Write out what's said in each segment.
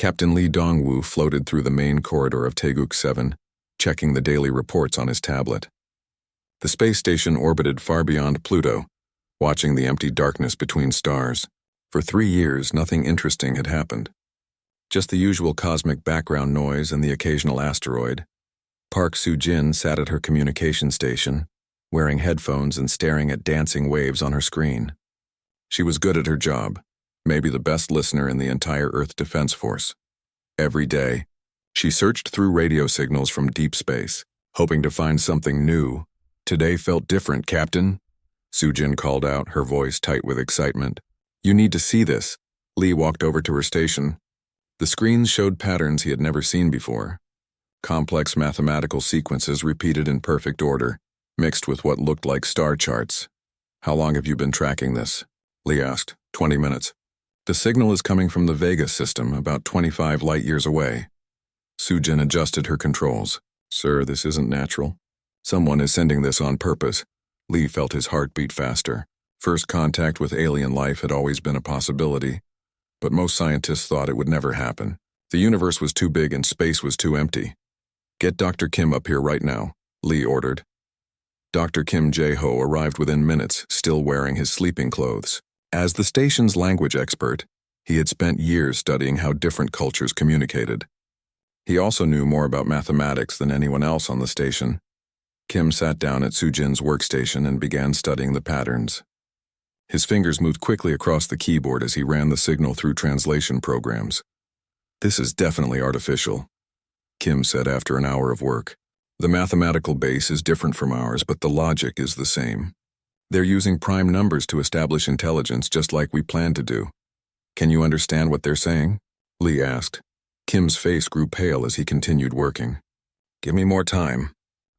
Captain Lee Dongwu floated through the main corridor of Taeguk 7, checking the daily reports on his tablet. The space station orbited far beyond Pluto, watching the empty darkness between stars. For 3 years, nothing interesting had happened. Just the usual cosmic background noise and the occasional asteroid. Park Soo-jin sat at her communication station, wearing headphones and staring at dancing waves on her screen. She was good at her job, maybe the best listener in the entire Earth Defense Force. Every day, she searched through radio signals from deep space, hoping to find something new. "Today felt different, Captain," Soo-jin called out, her voice tight with excitement. "You need to see this." Lee walked over to her station. The screens showed patterns he had never seen before. Complex mathematical sequences repeated in perfect order, mixed with what looked like star charts. "How long have you been tracking this?" Lee asked. 20 minutes. "The signal is coming from the Vega system, about 25 light-years away." Soo-jin adjusted her controls. "Sir, this isn't natural. Someone is sending this on purpose." Lee felt his heart beat faster. First contact with alien life had always been a possibility, but most scientists thought it would never happen. The universe was too big and space was too empty. "Get Dr. Kim up here right now," Lee ordered. Dr. Kim Jae-ho arrived within minutes, still wearing his sleeping clothes. As the station's language expert, he had spent years studying how different cultures communicated. He also knew more about mathematics than anyone else on the station. Kim sat down at Soo-jin's workstation and began studying the patterns. His fingers moved quickly across the keyboard as he ran the signal through translation programs. "This is definitely artificial," Kim said after an hour of work. "The mathematical base is different from ours, but the logic is the same. They're using prime numbers to establish intelligence just like we planned to do." "Can you understand what they're saying?" Lee asked. Kim's face grew pale as he continued working. "Give me more time."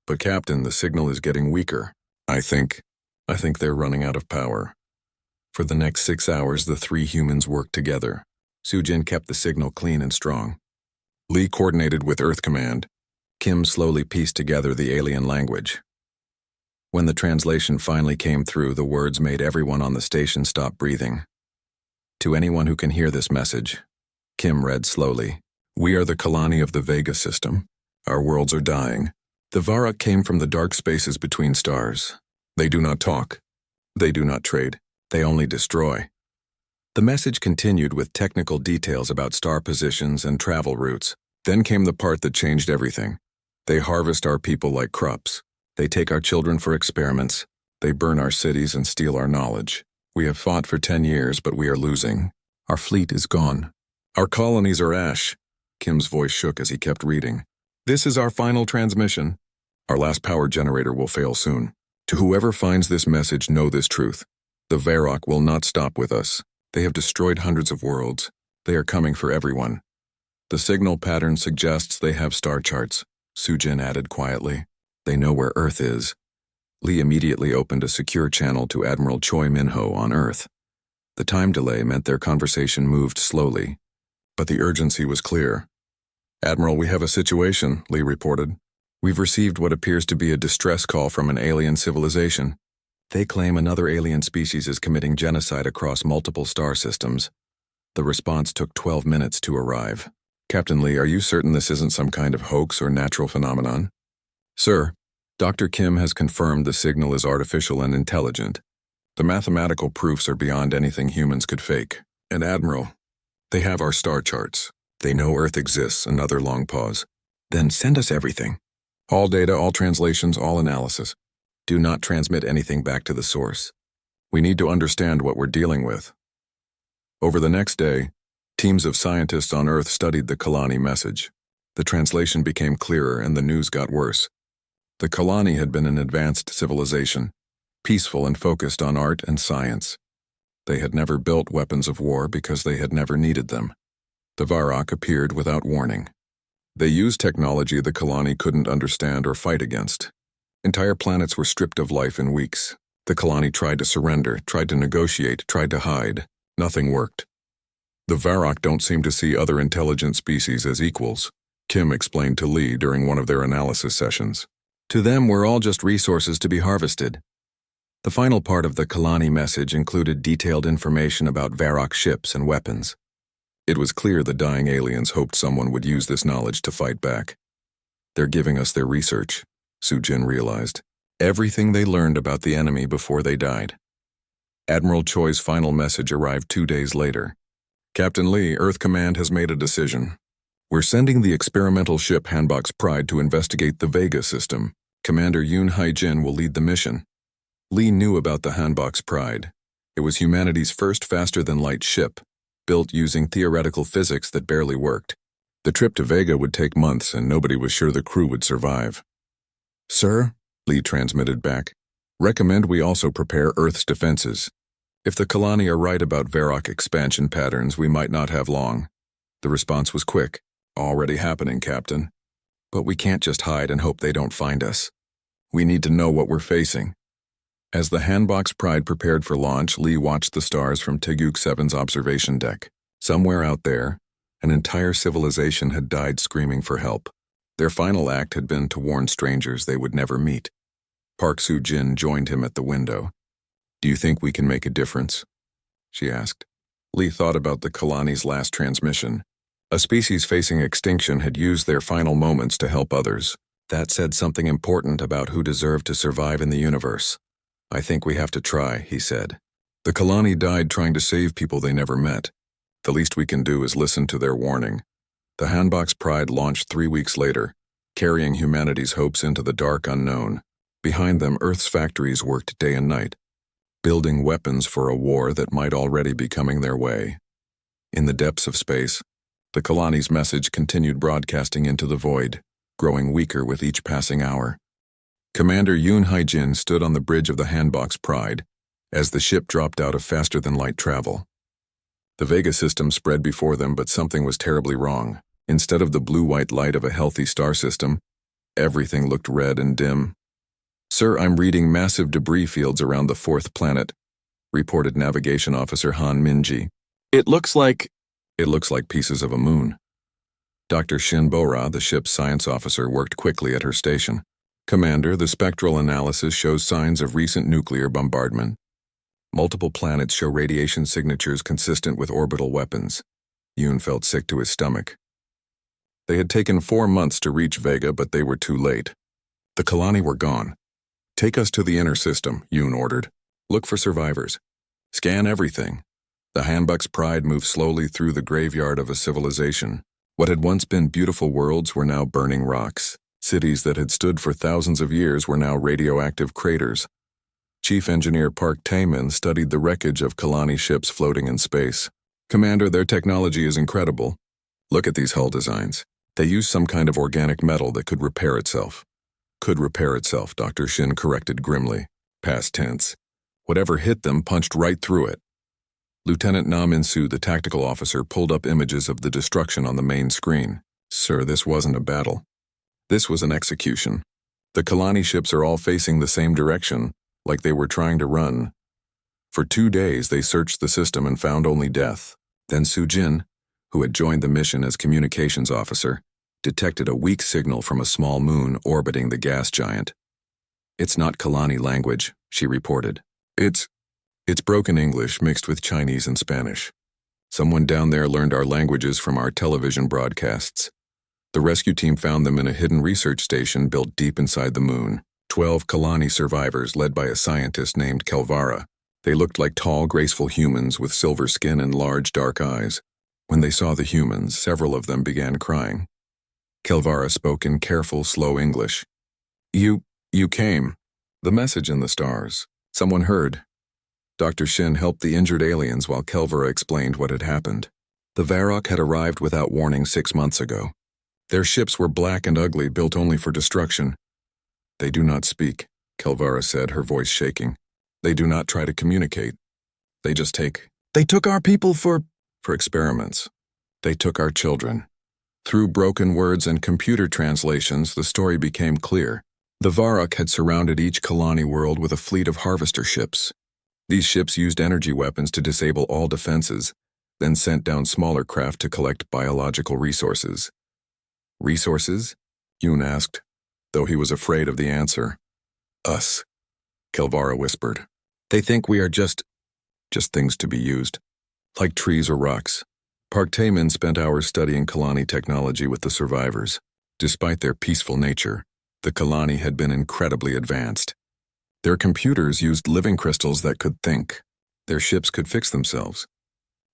"But Captain, the signal is getting weaker. I think they're running out of power." For the next 6 hours, the 3 humans worked together. Soo-jin kept the signal clean and strong. Lee coordinated with Earth Command. Kim slowly pieced together the alien language. When the translation finally came through, the words made everyone on the station stop breathing. "To anyone who can hear this message," Kim read slowly, "we are the colony of the Vega system. Our worlds are dying. The Varrock came from the dark spaces between stars. They do not talk. They do not trade. They only destroy." The message continued with technical details about star positions and travel routes. Then came the part that changed everything. "They harvest our people like crops. They take our children for experiments. They burn our cities and steal our knowledge. We have fought for 10 years, but we are losing. Our fleet is gone. Our colonies are ash." Kim's voice shook as he kept reading. "This is our final transmission. Our last power generator will fail soon. To whoever finds this message, know this truth. The Varrock will not stop with us. They have destroyed hundreds of worlds. They are coming for everyone. The signal pattern suggests they have star charts," Soo-jin added quietly. "They know where Earth is." Lee immediately opened a secure channel to Admiral Choi Min-ho on Earth. The time delay meant their conversation moved slowly, but the urgency was clear. "Admiral, we have a situation," Lee reported. "We've received what appears to be a distress call from an alien civilization. They claim another alien species is committing genocide across multiple star systems." The response took 12 minutes to arrive. "Captain Lee, are you certain this isn't some kind of hoax or natural phenomenon?" "Sir, Dr. Kim has confirmed the signal is artificial and intelligent. The mathematical proofs are beyond anything humans could fake. And Admiral, they have our star charts. They know Earth exists." Another long pause. "Then send us everything. All data, all translations, all analysis. Do not transmit anything back to the source. We need to understand what we're dealing with." Over the next day, teams of scientists on Earth studied the Kalani message. The translation became clearer and the news got worse. The Kalani had been an advanced civilization, peaceful and focused on art and science. They had never built weapons of war because they had never needed them. The Varrock appeared without warning. They used technology the Kalani couldn't understand or fight against. Entire planets were stripped of life in weeks. The Kalani tried to surrender, tried to negotiate, tried to hide. Nothing worked. "The Varrock don't seem to see other intelligent species as equals," Kim explained to Lee during one of their analysis sessions. "To them, we're all just resources to be harvested." The final part of the Kalani message included detailed information about Varrock ships and weapons. It was clear the dying aliens hoped someone would use this knowledge to fight back. They're giving us their research, Sujin realized. Everything they learned about the enemy before they died. Admiral Choi's final message arrived 2 days later. Captain Lee, Earth Command has made a decision. We're sending the experimental ship Hanbox Pride to investigate the Vega system. Commander Yoon Haijin will lead the mission. Lee knew about the Hanbox Pride. It was humanity's first faster-than-light ship, built using theoretical physics that barely worked. The trip to Vega would take months, and nobody was sure the crew would survive. Sir, Lee transmitted back, recommend we also prepare Earth's defenses. If the Kalani are right about Varrock expansion patterns, we might not have long. The response was quick. Already happening, Captain. But we can't just hide and hope they don't find us. We need to know what we're facing. As the Hanbox Pride prepared for launch, Lee watched the stars from Taeguk 7's observation deck. Somewhere out there, an entire civilization had died screaming for help. Their final act had been to warn strangers they would never meet. Park Soo-jin joined him at the window. Do you think we can make a difference? She asked. Lee thought about the Kalani's last transmission. A species facing extinction had used their final moments to help others. That said something important about who deserved to survive in the universe. I think we have to try, he said. The Kalani died trying to save people they never met. The least we can do is listen to their warning. The Hanbox Pride launched 3 weeks later, carrying humanity's hopes into the dark unknown. Behind them, Earth's factories worked day and night, building weapons for a war that might already be coming their way. In the depths of space, the Kalani's message continued broadcasting into the void, growing weaker with each passing hour. Commander Yoon Haijin stood on the bridge of the Hanbox Pride as the ship dropped out of faster-than-light travel. The Vega system spread before them, but something was terribly wrong. Instead of the blue-white light of a healthy star system, everything looked red and dim. Sir, I'm reading massive debris fields around the 4th planet, reported Navigation Officer Han Minji. It looks like pieces of a moon. Dr. Shin Bora, the ship's science officer, worked quickly at her station. Commander, the spectral analysis shows signs of recent nuclear bombardment. Multiple planets show radiation signatures consistent with orbital weapons. Yoon felt sick to his stomach. They had taken 4 months to reach Vega, but they were too late. The Kalani were gone. Take us to the inner system, Yoon ordered. Look for survivors. Scan everything. The Hanbox Pride moved slowly through the graveyard of a civilization. What had once been beautiful worlds were now burning rocks. Cities that had stood for thousands of years were now radioactive craters. Chief Engineer Park Taemin studied the wreckage of Kalani ships floating in space. Commander, their technology is incredible. Look at these hull designs. They use some kind of organic metal that could repair itself. Could repair itself, Dr. Shin corrected grimly. Past tense. Whatever hit them punched right through it. Lieutenant Na Min-soo, the tactical officer, pulled up images of the destruction on the main screen. Sir, this wasn't a battle. This was an execution. The Kalani ships are all facing the same direction, like they were trying to run. For 2 days, they searched the system and found only death. Then Soo-jin, who had joined the mission as communications officer, detected a weak signal from a small moon orbiting the gas giant. It's not Kalani language, she reported. It's broken English mixed with Chinese and Spanish. Someone down there learned our languages from our television broadcasts. The rescue team found them in a hidden research station built deep inside the moon. 12 Kalani survivors led by a scientist named Kelvara. They looked like tall, graceful humans with silver skin and large, dark eyes. When they saw the humans, several of them began crying. Kelvara spoke in careful, slow English. You came. The message in the stars. Someone heard. Dr. Shin helped the injured aliens while Kelvara explained what had happened. The Varrock had arrived without warning 6 months ago. Their ships were black and ugly, built only for destruction. They do not speak, Kelvara said, her voice shaking. They do not try to communicate. They just take. They took our people for experiments. They took our children. Through broken words and computer translations, the story became clear. The Varrock had surrounded each Kalani world with a fleet of harvester ships. These ships used energy weapons to disable all defenses, then sent down smaller craft to collect biological resources. Resources? Yoon asked, though he was afraid of the answer. Us, Kelvara whispered. They think we are just things to be used, like trees or rocks. Park Tae-min spent hours studying Kalani technology with the survivors. Despite their peaceful nature, the Kalani had been incredibly advanced. Their computers used living crystals that could think. Their ships could fix themselves.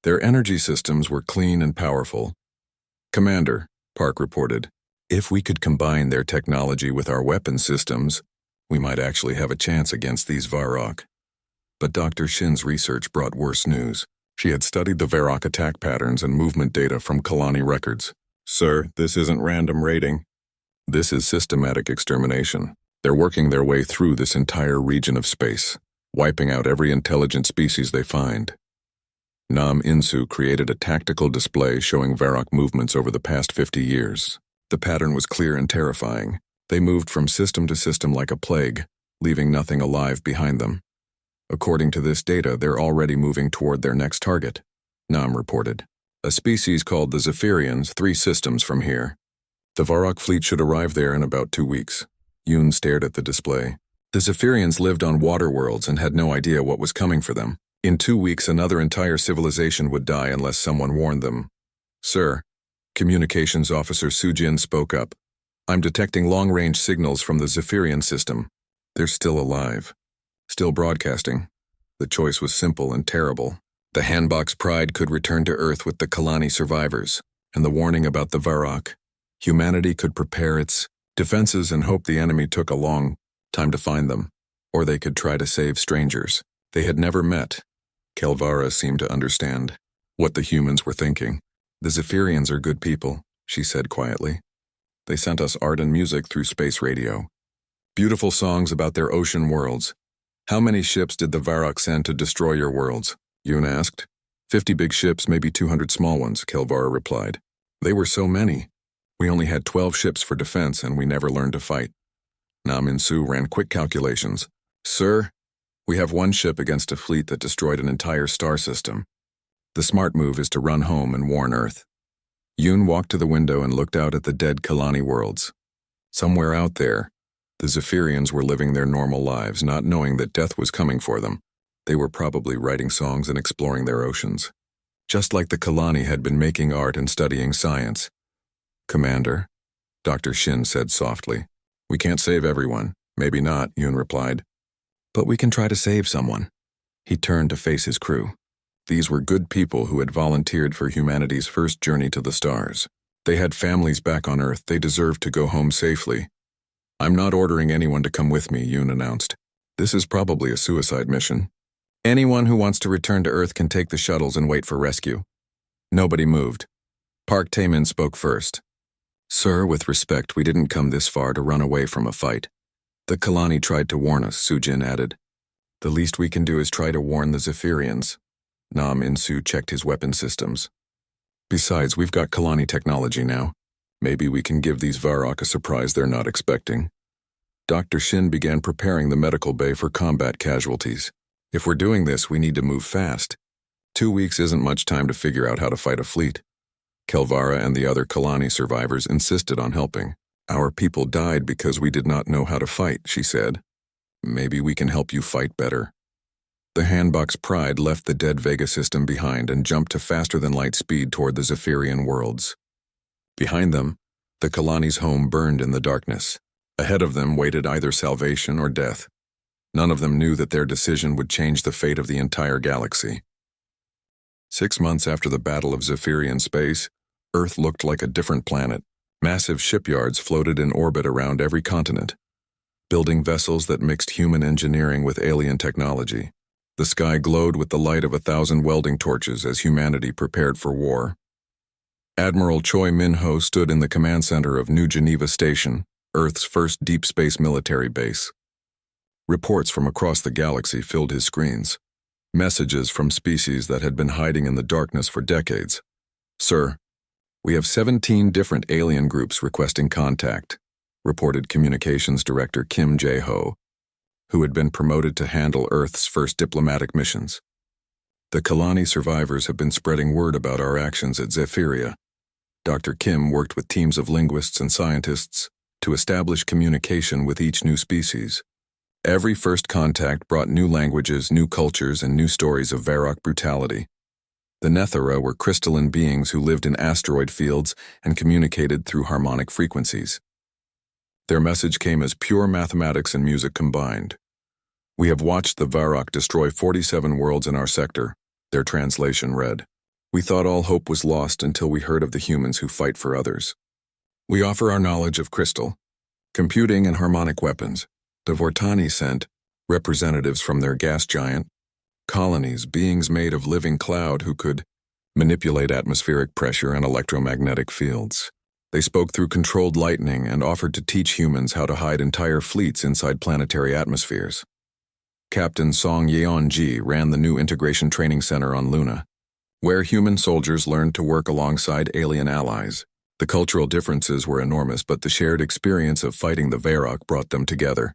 Their energy systems were clean and powerful. "Commander," Park reported, "if we could combine their technology with our weapon systems, we might actually have a chance against these Varrock." But Dr. Shin's research brought worse news. She had studied the Varrock attack patterns and movement data from Kalani records. "Sir, this isn't random raiding. This is systematic extermination. They're working their way through this entire region of space, wiping out every intelligent species they find." Nam Insu created a tactical display showing Varrock movements over the past 50 years. The pattern was clear and terrifying. They moved from system to system like a plague, leaving nothing alive behind them. "According to this data, they're already moving toward their next target," Nam reported. "A species called the Zephyrians, 3 systems from here. The Varrock fleet should arrive there in about 2 weeks. Yoon stared at the display. The Zephyrians lived on water worlds and had no idea what was coming for them. In 2 weeks, another entire civilization would die unless someone warned them. "Sir," Communications Officer Sujin spoke up, "I'm detecting long-range signals from the Zephyrian system. They're still alive. Still broadcasting." The choice was simple and terrible. The Handbox Pride could return to Earth with the Kalani survivors, and the warning about the Varrock. Humanity could prepare its defenses and hope the enemy took a long time to find them, or they could try to save strangers they had never met. Kelvara seemed to understand what the humans were thinking. "The Zephyrians are good people," she said quietly. "They sent us art and music through space radio. Beautiful songs about their ocean worlds. How many ships did the Varrock send to destroy your worlds?" Yoon asked. 50 big ships, maybe 200 small ones," Kelvara replied. "They were so many. We only had 12 ships for defense and we never learned to fight." Nam In-soo ran quick calculations. "Sir, we have 1 ship against a fleet that destroyed an entire star system. The smart move is to run home and warn Earth." Yoon walked to the window and looked out at the dead Kalani worlds. Somewhere out there, the Zephyrians were living their normal lives, not knowing that death was coming for them. They were probably writing songs and exploring their oceans. Just like the Kalani had been making art and studying science. "Commander," Dr. Shin said softly, "we can't save everyone." "Maybe not," Yoon replied. "But we can try to save someone." He turned to face his crew. These were good people who had volunteered for humanity's first journey to the stars. They had families back on Earth. They deserved to go home safely. "I'm not ordering anyone to come with me," Yoon announced. "This is probably a suicide mission. Anyone who wants to return to Earth can take the shuttles and wait for rescue." Nobody moved. Park Tae-min spoke first. "Sir, with respect, we didn't come this far to run away from a fight. The Kalani tried to warn us," Sujin added. "The least we can do is try to warn the Zephyrians." Nam In-soo checked his weapon systems. "Besides, we've got Kalani technology now. Maybe we can give these Varrock a surprise they're not expecting." Dr. Shin began preparing the medical bay for combat casualties. "If we're doing this, we need to move fast. 2 weeks isn't much time to figure out how to fight a fleet." Kelvara and the other Kalani survivors insisted on helping. "Our people died because we did not know how to fight," she said. "Maybe we can help you fight better." The Handbox Pride left the dead Vega system behind and jumped to faster-than-light speed toward the Zephyrian worlds. Behind them, the Kalani's home burned in the darkness. Ahead of them waited either salvation or death. None of them knew that their decision would change the fate of the entire galaxy. 6 months after the Battle of Zephyrian space, Earth looked like a different planet. Massive shipyards floated in orbit around every continent, building vessels that mixed human engineering with alien technology. The sky glowed with the light of 1,000 welding torches as humanity prepared for war. Admiral Choi Min-ho stood in the command center of New Geneva Station, Earth's first deep space military base. Reports from across the galaxy filled his screens. Messages from species that had been hiding in the darkness for decades. "Sir, we have 17 different alien groups requesting contact," reported Communications Director Kim Jae-ho, who had been promoted to handle Earth's first diplomatic missions. "The Kalani survivors have been spreading word about our actions at Zephyria." Dr. Kim worked with teams of linguists and scientists to establish communication with each new species. Every first contact brought new languages, new cultures, and new stories of Varrock brutality. The Nethera were crystalline beings who lived in asteroid fields and communicated through harmonic frequencies. Their message came as pure mathematics and music combined. "We have watched the Varrock destroy 47 worlds in our sector," their translation read. "We thought all hope was lost until we heard of the humans who fight for others. We offer our knowledge of crystal, computing, and harmonic weapons." The Vortani sent representatives from their gas giant colonies, beings made of living cloud who could manipulate atmospheric pressure and electromagnetic fields. They spoke through controlled lightning and offered to teach humans how to hide entire fleets inside planetary atmospheres. Captain Song Yeon-ji ran the new Integration Training Center on Luna, where human soldiers learned to work alongside alien allies. The cultural differences were enormous, but the shared experience of fighting the Varrock brought them together.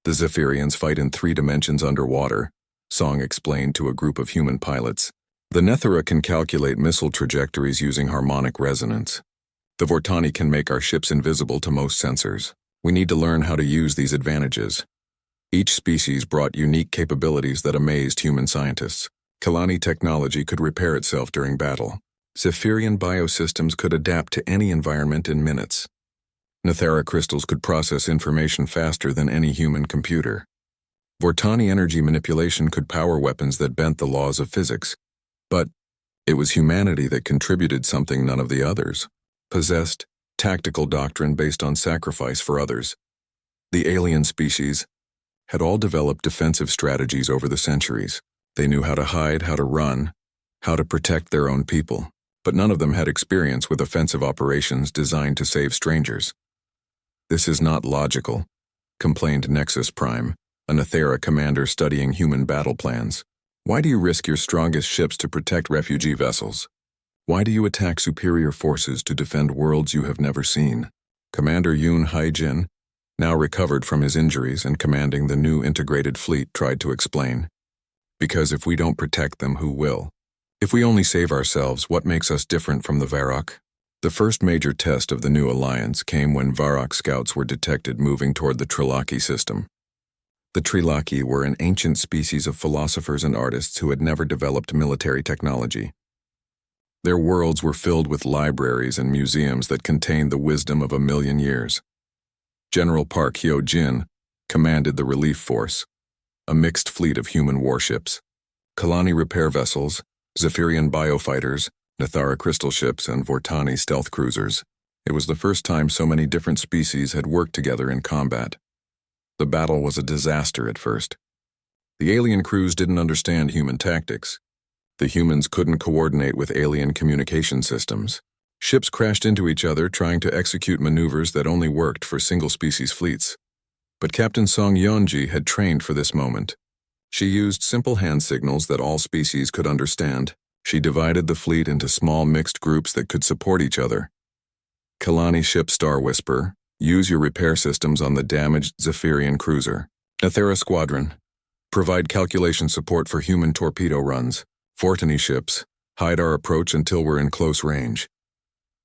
"The Zephyrians fight in 3 dimensions underwater," Song explained to a group of human pilots. "The Nethera can calculate missile trajectories using harmonic resonance. The Vortani can make our ships invisible to most sensors. We need to learn how to use these advantages." Each species brought unique capabilities that amazed human scientists. Kalani technology could repair itself during battle. Zephyrian biosystems could adapt to any environment in minutes. Nethera crystals could process information faster than any human computer. Vortani energy manipulation could power weapons that bent the laws of physics. But it was humanity that contributed something none of the others possessed: tactical doctrine based on sacrifice for others. The alien species had all developed defensive strategies over the centuries. They knew how to hide, how to run, how to protect their own people. But none of them had experience with offensive operations designed to save strangers. "This is not logical," complained Nexus Prime, a Nethera commander studying human battle plans. "Why do you risk your strongest ships to protect refugee vessels? Why do you attack superior forces to defend worlds you have never seen?" Commander Yoon Haijin, now recovered from his injuries and commanding the new integrated fleet, tried to explain. "Because if we don't protect them, who will? If we only save ourselves, what makes us different from the Varrock?" The first major test of the new alliance came when Varrock scouts were detected moving toward the Trilaki system. The Trilaki were an ancient species of philosophers and artists who had never developed military technology. Their worlds were filled with libraries and museums that contained the wisdom of 1,000,000 years. General Park Hyo-jin commanded the relief force, a mixed fleet of human warships, Kalani repair vessels, Zephyrian biofighters, Nethera crystal ships, and Vortani stealth cruisers. It was the first time so many different species had worked together in combat. The battle was a disaster at first. The alien crews didn't understand human tactics. The humans couldn't coordinate with alien communication systems. Ships crashed into each other trying to execute maneuvers that only worked for single-species fleets. But Captain Song Yeon-ji had trained for this moment. She used simple hand signals that all species could understand. She divided the fleet into small mixed groups that could support each other. Kalani ship Star Whisper, use your repair systems on the damaged Zephyrian cruiser. Nethera Squadron, provide calculation support for human torpedo runs. Vortani ships, hide our approach until we're in close range.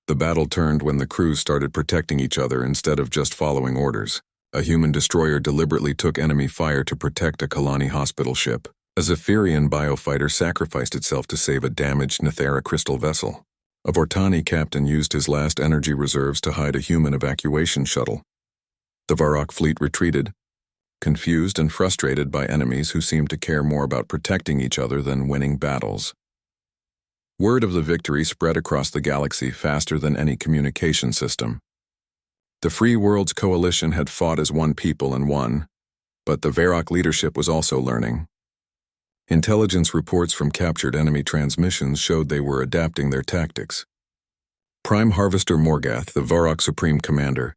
The battle turned when the crews started protecting each other instead of just following orders. A human destroyer deliberately took enemy fire to protect a Kalani hospital ship. A Zephyrian biofighter sacrificed itself to save a damaged Nethera crystal vessel. A Vortani captain used his last energy reserves to hide a human evacuation shuttle. The Varrock fleet retreated, confused and frustrated by enemies who seemed to care more about protecting each other than winning battles. Word of the victory spread across the galaxy faster than any communication system. The Free Worlds Coalition had fought as one people and won, but the Varrock leadership was also learning. Intelligence reports from captured enemy transmissions showed they were adapting their tactics. Prime Harvester Morgath, the Varrock Supreme Commander,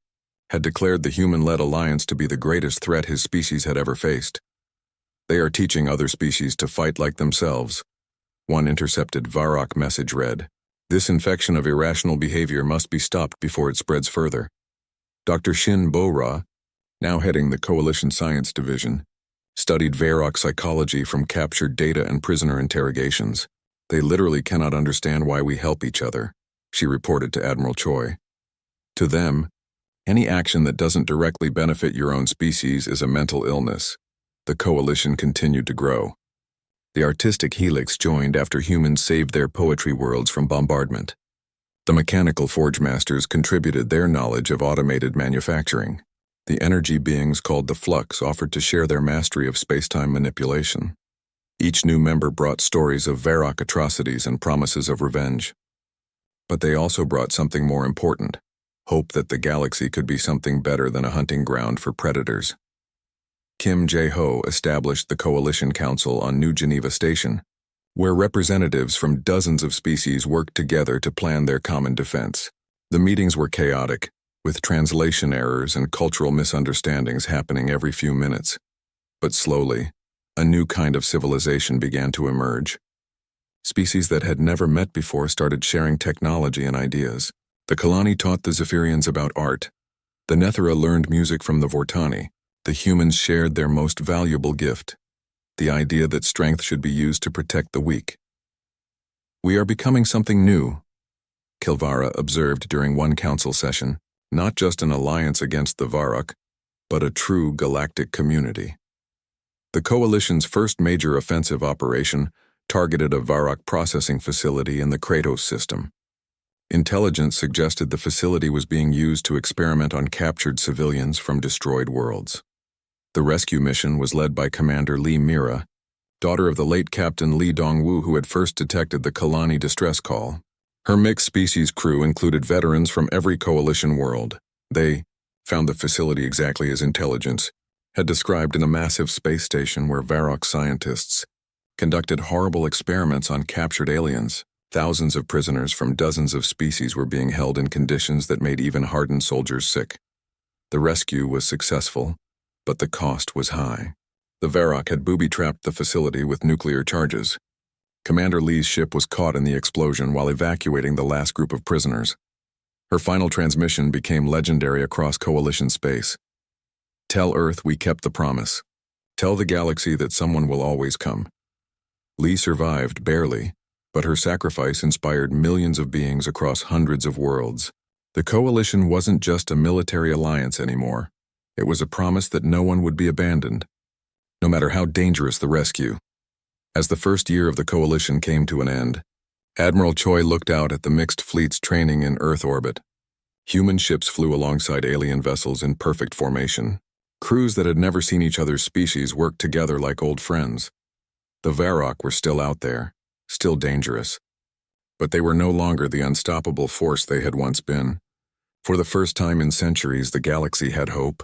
had declared the human-led alliance to be the greatest threat his species had ever faced. They are teaching other species to fight like themselves. One intercepted Varrock message read, "This infection of irrational behavior must be stopped before it spreads further." Dr. Shin Bo-ra, now heading the Coalition Science Division, studied Varrock psychology from captured data and prisoner interrogations. "They literally cannot understand why we help each other," she reported to Admiral Choi. "To them, any action that doesn't directly benefit your own species is a mental illness." The coalition continued to grow. The artistic helix joined after humans saved their poetry worlds from bombardment. The mechanical forge masters contributed their knowledge of automated manufacturing. The energy beings called the Flux offered to share their mastery of space-time manipulation. Each new member brought stories of Varrock atrocities and promises of revenge. But they also brought something more important, hope that the galaxy could be something better than a hunting ground for predators. Kim Jae-ho established the Coalition Council on New Geneva Station, where representatives from dozens of species worked together to plan their common defense. The meetings were chaotic, with translation errors and cultural misunderstandings happening every few minutes. But slowly, a new kind of civilization began to emerge. Species that had never met before started sharing technology and ideas. The Kalani taught the Zephyrians about art. The Nethera learned music from the Vortani. The humans shared their most valuable gift, the idea that strength should be used to protect the weak. "We are becoming something new," Kilvara observed during one council session, "not just an alliance against the Varrock, but a true galactic community." The Coalition's first major offensive operation targeted a Varrock processing facility in the Kratos system. Intelligence suggested the facility was being used to experiment on captured civilians from destroyed worlds. The rescue mission was led by Commander Lee Mira, daughter of the late Captain Lee Dong-woo, who had first detected the Kalani distress call. Her mixed-species crew included veterans from every Coalition world. They found the facility exactly as Intelligence had described in a massive space station where Varrock scientists conducted horrible experiments on captured aliens. Thousands of prisoners from dozens of species were being held in conditions that made even hardened soldiers sick. The rescue was successful, but the cost was high. The Varrock had booby-trapped the facility with nuclear charges. Commander Lee's ship was caught in the explosion while evacuating the last group of prisoners. Her final transmission became legendary across Coalition space. "Tell Earth we kept the promise. Tell the galaxy that someone will always come." Lee survived, barely, but her sacrifice inspired millions of beings across hundreds of worlds. The Coalition wasn't just a military alliance anymore. It was a promise that no one would be abandoned, no matter how dangerous the rescue. As the first year of the Coalition came to an end, Admiral Choi looked out at the mixed fleets training in Earth orbit. Human ships flew alongside alien vessels in perfect formation. Crews that had never seen each other's species worked together like old friends. The Varrock were still out there, still dangerous. But they were no longer the unstoppable force they had once been. For the first time in centuries, the galaxy had hope,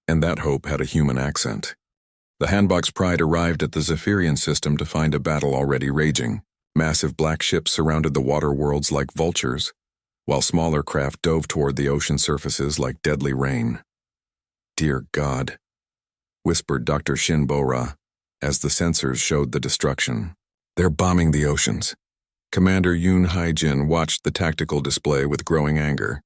and that hope had a human accent. The Handbox Pride arrived at the Zephyrian system to find a battle already raging. Massive black ships surrounded the water worlds like vultures, while smaller craft dove toward the ocean surfaces like deadly rain. "Dear God," whispered Dr. Shin Bo-ra, as the sensors showed the destruction. "They're bombing the oceans." Commander Yoon Hae-jin watched the tactical display with growing anger.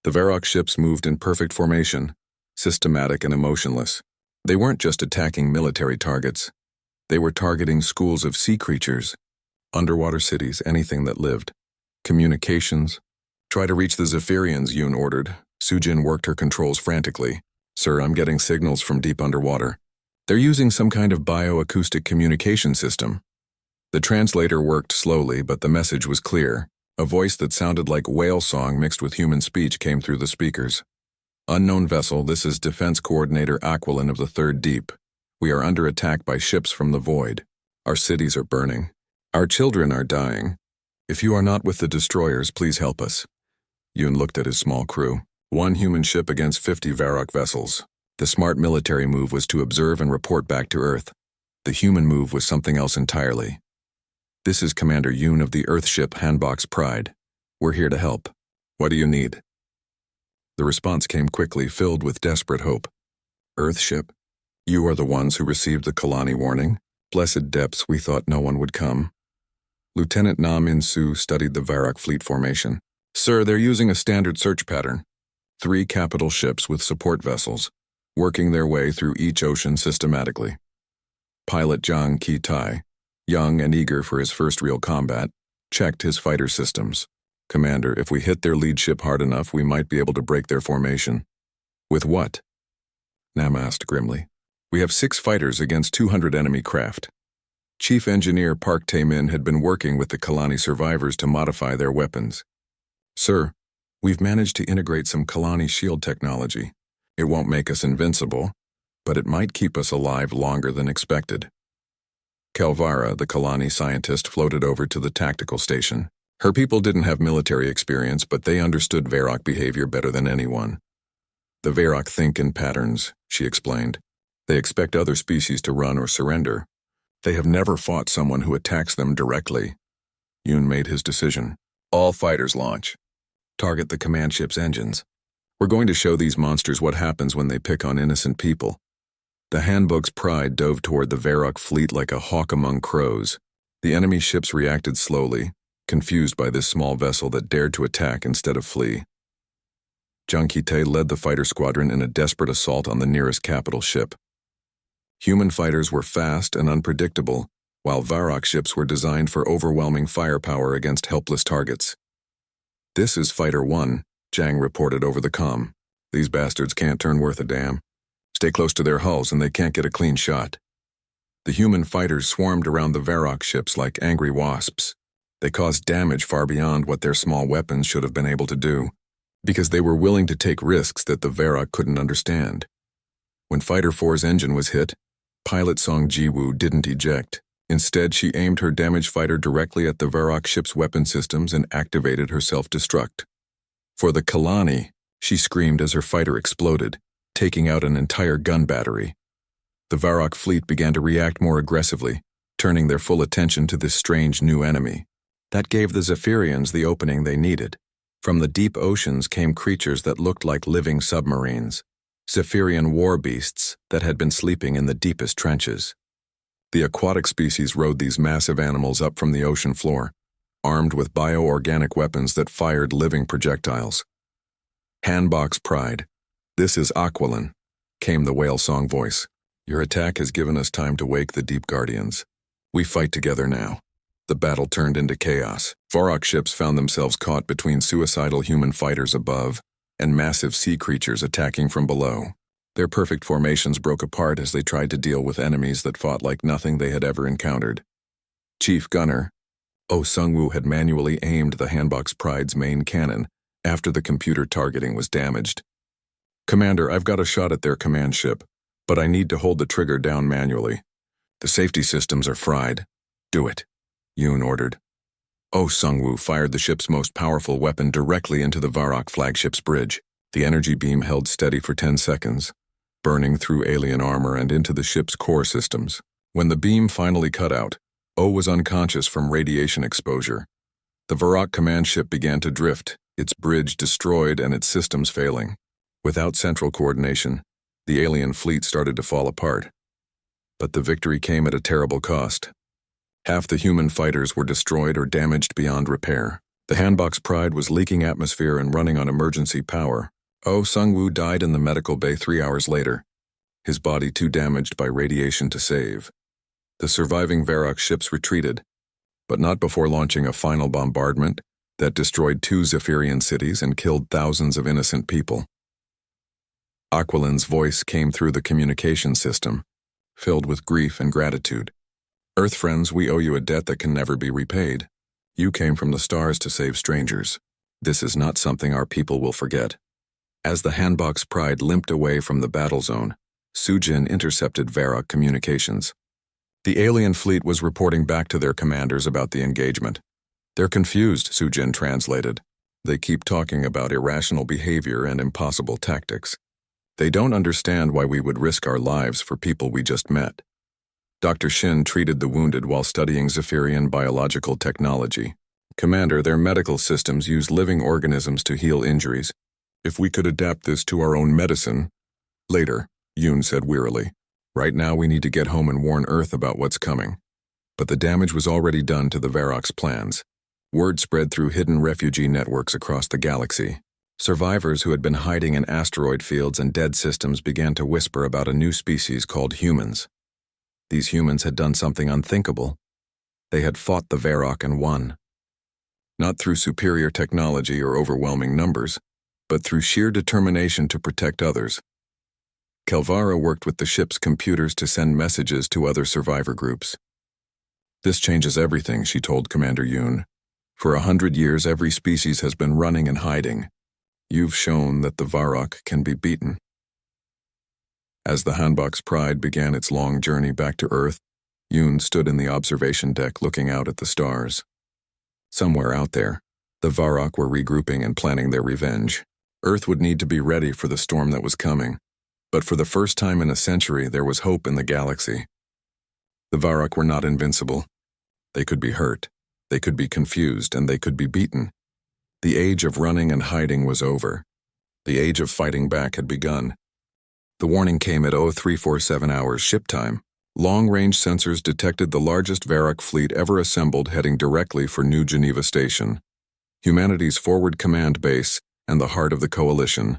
The Varrock ships moved in perfect formation, systematic and emotionless. They weren't just attacking military targets. They were targeting schools of sea creatures, underwater cities, anything that lived. Communications. "Try to reach the Zephyrians," Yoon ordered. Sujin worked her controls frantically. "Sir, I'm getting signals from deep underwater. They're using some kind of bioacoustic communication system." The translator worked slowly, but the message was clear. A voice that sounded like whale song mixed with human speech came through the speakers. "Unknown vessel, this is Defense Coordinator Aquilin of the Third Deep. We are under attack by ships from the void. Our cities are burning. Our children are dying. If you are not with the destroyers, please help us." Yoon looked at his small crew. One human ship against 50 Varrock vessels. The smart military move was to observe and report back to Earth. The human move was something else entirely. "This is Commander Yoon of the Earthship Handbox Pride. We're here to help. What do you need?" The response came quickly, filled with desperate hope. "Earthship, you are the ones who received the Kalani warning. Blessed depths, we thought no one would come." Lieutenant Nam In-soo studied the Varrock fleet formation. "Sir, they're using a standard search pattern. 3 capital ships with support vessels, working their way through each ocean systematically." Pilot Zhang Ki-tai, young and eager for his first real combat, checked his fighter systems. "Commander, if we hit their lead ship hard enough, we might be able to break their formation." "With what?" Nam asked grimly. "We have 6 fighters against 200 enemy craft." Chief Engineer Park Tae-min had been working with the Kalani survivors to modify their weapons. "Sir, we've managed to integrate some Kalani shield technology. It won't make us invincible, but it might keep us alive longer than expected." Kelvara, the Kalani scientist, floated over to the tactical station. Her people didn't have military experience, but they understood Varrock behavior better than anyone. "The Varrock think in patterns," she explained. "They expect other species to run or surrender. They have never fought someone who attacks them directly." Yoon made his decision. "All fighters launch. Target the command ship's engines. We're going to show these monsters what happens when they pick on innocent people." The handbook's Pride dove toward the Varrock fleet like a hawk among crows. The enemy ships reacted slowly, confused by this small vessel that dared to attack instead of flee. Jung Ki-tae led the fighter squadron in a desperate assault on the nearest capital ship. Human fighters were fast and unpredictable, while Varrock ships were designed for overwhelming firepower against helpless targets. "This is Fighter 1, Jang reported over the comm. "These bastards can't turn worth a damn. Stay close to their hulls and they can't get a clean shot." The human fighters swarmed around the Varrock ships like angry wasps. They caused damage far beyond what their small weapons should have been able to do, because they were willing to take risks that the Varrock couldn't understand. When Fighter 4's engine was hit, pilot Song Ji-woo didn't eject. Instead, she aimed her damaged fighter directly at the Varrock ship's weapon systems and activated her self-destruct. "For the Kalani," she screamed as her fighter exploded, taking out an entire gun battery. The Varrock fleet began to react more aggressively, turning their full attention to this strange new enemy. That gave the Zephyrians the opening they needed. From the deep oceans came creatures that looked like living submarines, Zephyrian war beasts that had been sleeping in the deepest trenches. The aquatic species rode these massive animals up from the ocean floor, armed with bioorganic weapons that fired living projectiles. "Handbook's Pride, this is Aquilin," came the whale song voice. "Your attack has given us time to wake the Deep Guardians. We fight together now." The battle turned into chaos. Varrock ships found themselves caught between suicidal human fighters above and massive sea creatures attacking from below. Their perfect formations broke apart as they tried to deal with enemies that fought like nothing they had ever encountered. Chief Gunner Oh Sung-woo had manually aimed the Handbook's Pride's main cannon after the computer targeting was damaged. "Commander, I've got a shot at their command ship, but I need to hold the trigger down manually. The safety systems are fried." "Do it," Yoon ordered. Oh Sung-woo fired the ship's most powerful weapon directly into the Varrock flagship's bridge. The energy beam held steady for 10 seconds, burning through alien armor and into the ship's core systems. When the beam finally cut out, Oh was unconscious from radiation exposure. The Varrock command ship began to drift, its bridge destroyed and its systems failing. Without central coordination, the alien fleet started to fall apart. But the victory came at a terrible cost. Half the human fighters were destroyed or damaged beyond repair. The Handbook's Pride was leaking atmosphere and running on emergency power. Oh Sung-woo died in the medical bay 3 hours later, his body too damaged by radiation to save. The surviving Varrock ships retreated, but not before launching a final bombardment that destroyed 2 Zephyrian cities and killed thousands of innocent people. Aquilin's voice came through the communication system, filled with grief and gratitude. "Earth friends, we owe you a debt that can never be repaid. You came from the stars to save strangers. This is not something our people will forget." As the Handbook's Pride limped away from the battle zone, Sujin intercepted Varrock communications. The alien fleet was reporting back to their commanders about the engagement. "They're confused," Sujin translated. "They keep talking about irrational behavior and impossible tactics. They don't understand why we would risk our lives for people we just met." Dr. Shin treated the wounded while studying Zephyrian biological technology. "Commander, their medical systems use living organisms to heal injuries. If we could adapt this to our own medicine..." "Later," Yoon said wearily. "Right now we need to get home and warn Earth about what's coming." But the damage was already done to the Varrock's plans. Word spread through hidden refugee networks across the galaxy. Survivors who had been hiding in asteroid fields and dead systems began to whisper about a new species called humans. These humans had done something unthinkable. They had fought the Varrock and won. Not through superior technology or overwhelming numbers, but through sheer determination to protect others. Kelvara worked with the ship's computers to send messages to other survivor groups. This changes everything, she told Commander Yoon. For 100 years, every species has been running and hiding. You've shown that the Varrock can be beaten. As the Hanbok's Pride began its long journey back to Earth, Yoon stood in the observation deck looking out at the stars. Somewhere out there, the Varrock were regrouping and planning their revenge. Earth would need to be ready for the storm that was coming. But for the first time in a century, there was hope in the galaxy. The Varrock were not invincible. They could be hurt, they could be confused, and they could be beaten. The age of running and hiding was over. The age of fighting back had begun. The warning came at 0347 hours ship time. Long-range sensors detected the largest Varrock fleet ever assembled heading directly for New Geneva Station, humanity's forward command base and the heart of the coalition.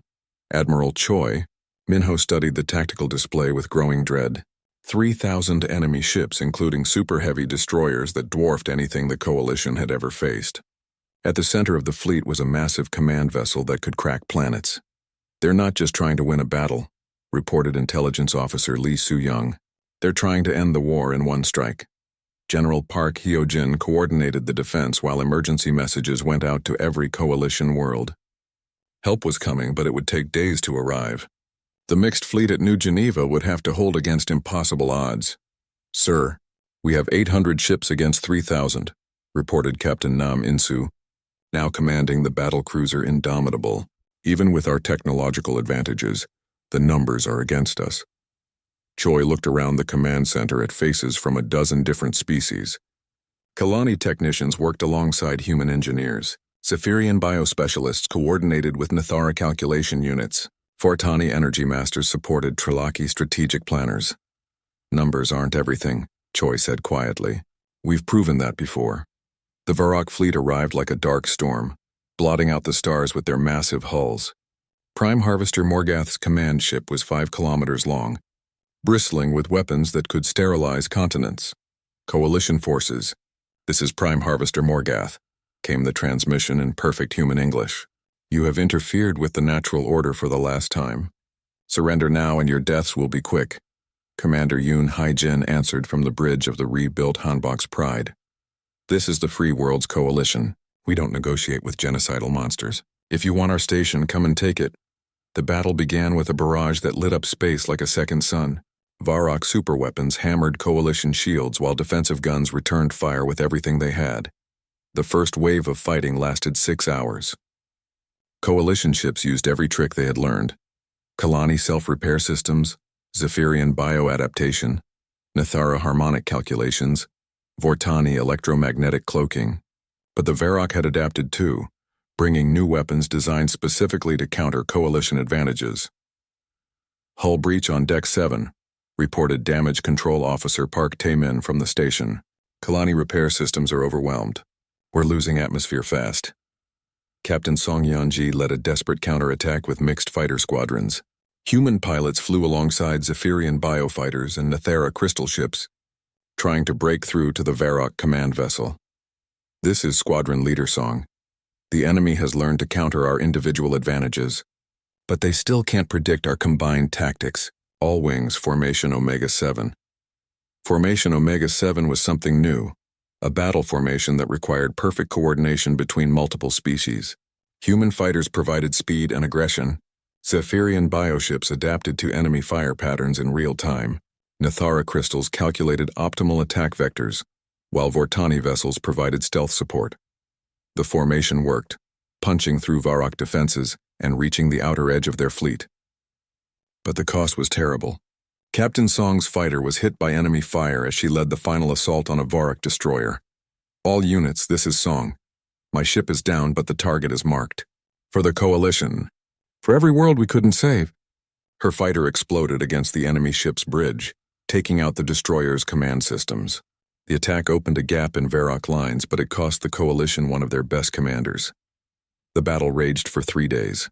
Admiral Choi, Minho studied the tactical display with growing dread. 3,000 enemy ships, including super-heavy destroyers that dwarfed anything the coalition had ever faced. At the center of the fleet was a massive command vessel that could crack planets. They're not just trying to win a battle, reported intelligence officer Lee Soo-young. They're trying to end the war in one strike. General Park Hyo-jin coordinated the defense while emergency messages went out to every coalition world. Help was coming, but it would take days to arrive. The mixed fleet at New Geneva would have to hold against impossible odds. Sir, we have 800 ships against 3,000, reported Captain Nam In-soo, now commanding the battlecruiser Indomitable. Even with our technological advantages, the numbers are against us. Choi looked around the command center at faces from a dozen different species. Kalani technicians worked alongside human engineers. Zephyrian biospecialists coordinated with Nathara calculation units. Fortani energy masters supported Trilaki strategic planners. Numbers aren't everything, Choi said quietly. We've proven that before. The Varrock fleet arrived like a dark storm, blotting out the stars with their massive hulls. Prime Harvester Morgath's command ship was 5 kilometers long, bristling with weapons that could sterilize continents. Coalition forces. This is Prime Harvester Morgath, came the transmission in perfect human English. You have interfered with the natural order for the last time. Surrender now and your deaths will be quick. Commander Yoon Haijin answered from the bridge of the rebuilt Hanbok's Pride. This is the Free World's coalition. We don't negotiate with genocidal monsters. If you want our station, come and take it. The battle began with a barrage that lit up space like a second sun. Varrock superweapons hammered coalition shields while defensive guns returned fire with everything they had. The first wave of fighting lasted 6 hours. Coalition ships used every trick they had learned. Kalani self-repair systems, Zephyrian bioadaptation, Nathara harmonic calculations, Vortani electromagnetic cloaking. But the Varrock had adapted too, bringing new weapons designed specifically to counter coalition advantages. Hull breach on Deck 7, reported Damage Control Officer Park Tae-min from the station. Kalani repair systems are overwhelmed. We're losing atmosphere fast. Captain Song Yeon-ji led a desperate counterattack with mixed fighter squadrons. Human pilots flew alongside Zephyrian biofighters and Nathara crystal ships, trying to break through to the Varrock command vessel. This is Squadron Leader Song. The enemy has learned to counter our individual advantages, but they still can't predict our combined tactics. All wings, Formation Omega-7. Formation Omega-7 was something new, a battle formation that required perfect coordination between multiple species. Human fighters provided speed and aggression. Zephyrian bioships adapted to enemy fire patterns in real time. Nathara crystals calculated optimal attack vectors, while Vortani vessels provided stealth support. The formation worked, punching through Varrock defenses and reaching the outer edge of their fleet. But the cost was terrible. Captain Song's fighter was hit by enemy fire as she led the final assault on a Varrock destroyer. All units, this is Song. My ship is down, but the target is marked. For the coalition. For every world we couldn't save. Her fighter exploded against the enemy ship's bridge, taking out the destroyer's command systems. The attack opened a gap in Varrock lines, but it cost the coalition one of their best commanders. The battle raged for 3 days.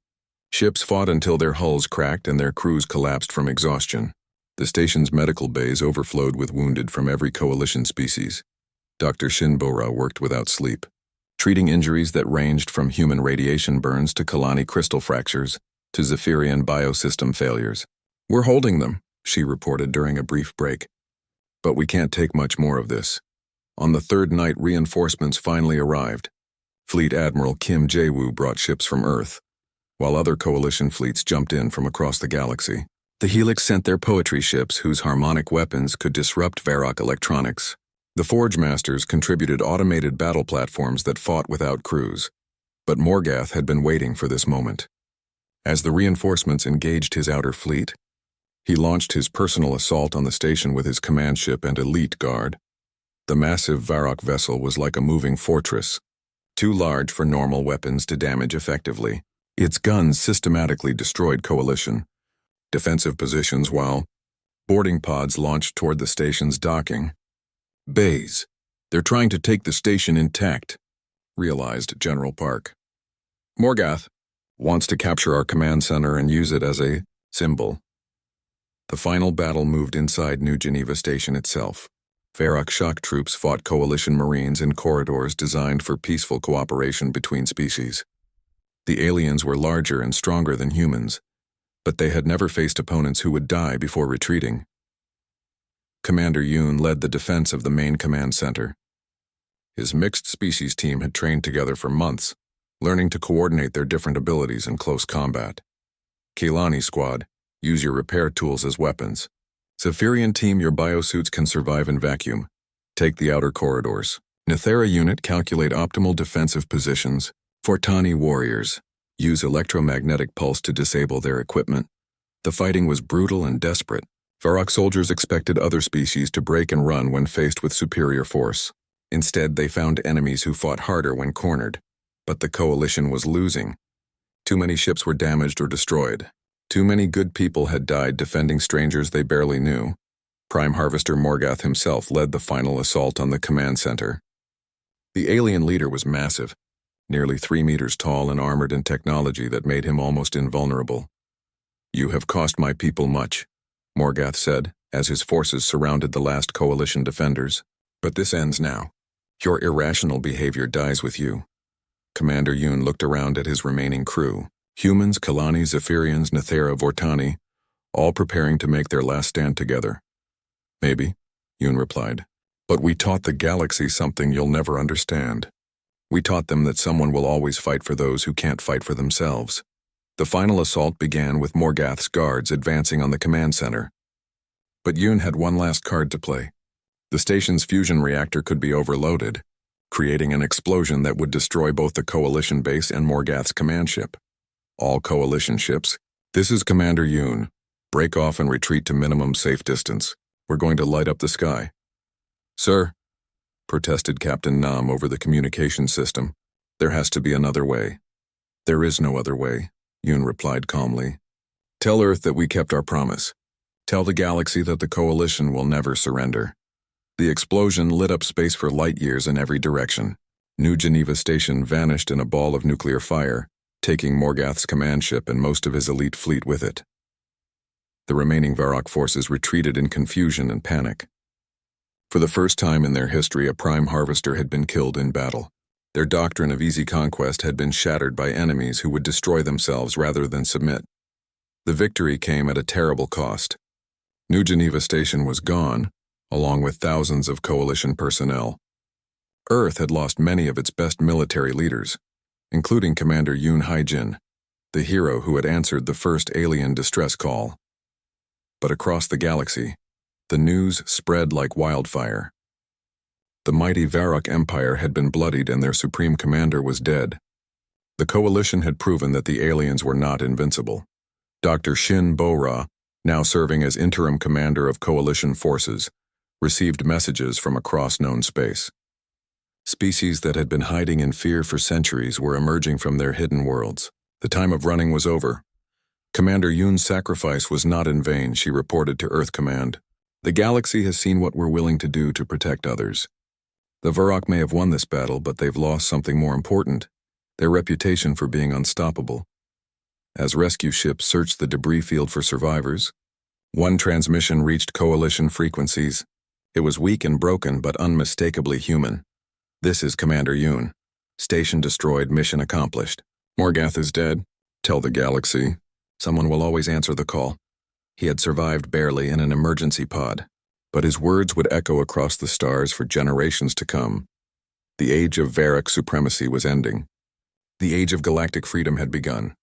Ships fought until their hulls cracked and their crews collapsed from exhaustion. The station's medical bays overflowed with wounded from every coalition species. Dr. Shinbora worked without sleep, treating injuries that ranged from human radiation burns to Kalani crystal fractures to Zephyrian biosystem failures. We're holding them, she reported during a brief break. But we can't take much more of this. On the third night, reinforcements finally arrived. Fleet Admiral Kim Jae-woo brought ships from Earth, while other coalition fleets jumped in from across the galaxy. The Helix sent their poetry ships whose harmonic weapons could disrupt Varrock electronics. The Forge Masters contributed automated battle platforms that fought without crews. But Morgath had been waiting for this moment. As the reinforcements engaged his outer fleet, he launched his personal assault on the station with his command ship and elite guard. The massive Varrock vessel was like a moving fortress, too large for normal weapons to damage effectively. Its guns systematically destroyed coalition defensive positions while boarding pods launched toward the station's docking bays. They're trying to take the station intact, realized General Park. Morgath wants to capture our command center and use it as a symbol. The final battle moved inside New Geneva Station itself. Varrock shock troops fought coalition marines in corridors designed for peaceful cooperation between species. The aliens were larger and stronger than humans, but they had never faced opponents who would die before retreating. Commander Yoon led the defense of the main command center. His mixed species team had trained together for months, learning to coordinate their different abilities in close combat. Kehlani squad, use your repair tools as weapons. Zephyrian team, your biosuits can survive in vacuum. Take the outer corridors. Nethera unit, calculate optimal defensive positions. Fortani warriors, use electromagnetic pulse to disable their equipment. The fighting was brutal and desperate. Varrock soldiers expected other species to break and run when faced with superior force. Instead, they found enemies who fought harder when cornered. But the coalition was losing. Too many ships were damaged or destroyed. Too many good people had died defending strangers they barely knew. Prime Harvester Morgath himself led the final assault on the command center. The alien leader was massive, nearly 3 meters tall and armored in technology that made him almost invulnerable. "You have cost my people much," Morgath said, as his forces surrounded the last coalition defenders. "But this ends now. Your irrational behavior dies with you." Commander Yoon looked around at his remaining crew. Humans, Kehlani, Zephyrians, Nethera, Vortani, all preparing to make their last stand together. "Maybe," Yoon replied. "But we taught the galaxy something you'll never understand. We taught them that someone will always fight for those who can't fight for themselves." The final assault began with Morgath's guards advancing on the command center. But Yoon had one last card to play. The station's fusion reactor could be overloaded, creating an explosion that would destroy both the coalition base and Morgath's command ship. "All coalition ships, this is Commander Yoon. Break off and retreat to minimum safe distance. We're going to light up the sky." "Sir," protested Captain Nam over the communication system, "there has to be another way." "There is no other way," Yoon replied calmly. "Tell Earth that we kept our promise. Tell the galaxy that the coalition will never surrender." The explosion lit up space for light years in every direction. New Geneva Station vanished in a ball of nuclear fire, taking Morgath's command ship and most of his elite fleet with it. The remaining Varrock forces retreated in confusion and panic. For the first time in their history, a prime harvester had been killed in battle. Their doctrine of easy conquest had been shattered by enemies who would destroy themselves rather than submit. The victory came at a terrible cost. New Geneva Station was gone, along with thousands of coalition personnel. Earth had lost many of its best military leaders, including Commander Yoon Hae-jin, the hero who had answered the first alien distress call. But across the galaxy, the news spread like wildfire. The mighty Varrock Empire had been bloodied and their supreme commander was dead. The coalition had proven that the aliens were not invincible. Dr. Shin Bo-ra, now serving as interim commander of coalition forces, received messages from across known space. Species that had been hiding in fear for centuries were emerging from their hidden worlds. The time of running was over. Commander Yoon's sacrifice was not in vain, she reported to Earth Command. The galaxy has seen what we're willing to do to protect others. The Varrock may have won this battle, but they've lost something more important, their reputation for being unstoppable. As rescue ships searched the debris field for survivors, one transmission reached coalition frequencies. It was weak and broken, but unmistakably human. "This is Commander Yoon. Station destroyed, mission accomplished. Morgath is dead. Tell the galaxy. Someone will always answer the call. He had survived barely in an emergency pod. but his words would echo across the stars for generations to come. The age of Varric supremacy was ending. The age of galactic freedom had begun.